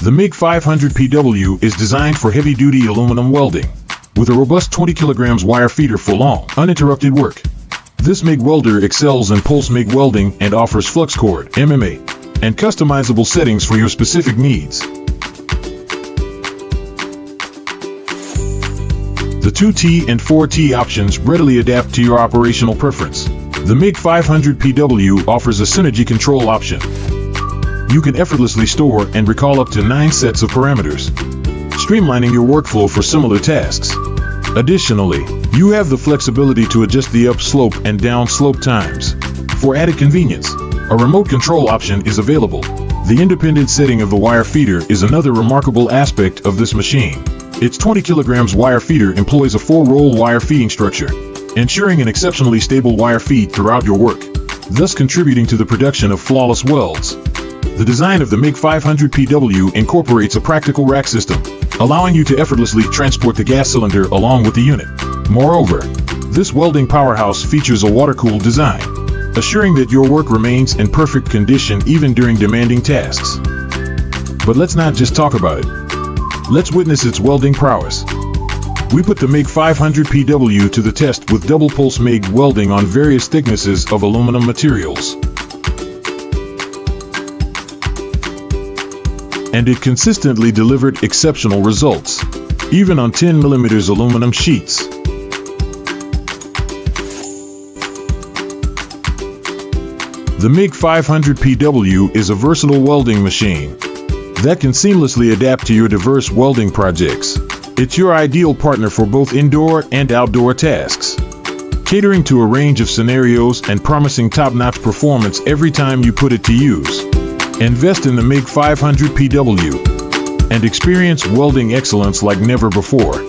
The MIG 500PW is designed for heavy-duty aluminum welding, with a robust 20 kilograms wire feeder for long, uninterrupted work. This MIG welder excels in pulse MIG welding and offers flux cord, MMA, and customizable settings for your specific needs. The 2T and 4T options readily adapt to your operational preference. The MIG 500PW offers a synergy control option. You can effortlessly store and recall up to 9 sets of parameters, streamlining your workflow for similar tasks. Additionally, you have the flexibility to adjust the upslope and downslope times. For added convenience, a remote control option is available. The independent setting of the wire feeder is another remarkable aspect of this machine. Its 20 kilograms wire feeder employs a 4-roll wire feeding structure, ensuring an exceptionally stable wire feed throughout your work, thus contributing to the production of flawless welds. The design of the MIG 500PW incorporates a practical rack system, allowing you to effortlessly transport the gas cylinder along with the unit. Moreover, this welding powerhouse features a water-cooled design, assuring that your work remains in perfect condition even during demanding tasks. But let's not just talk about it. Let's witness its welding prowess. We put the MIG 500PW to the test with double pulse MIG welding on various thicknesses of aluminum materials. And it consistently delivered exceptional results, even on 10mm aluminum sheets. The MIG 500PW is a versatile welding machine that can seamlessly adapt to your diverse welding projects. It's your ideal partner for both indoor and outdoor tasks, catering to a range of scenarios and promising top-notch performance every time you put it to use. Invest in the MIG 500PW and experience welding excellence like never before.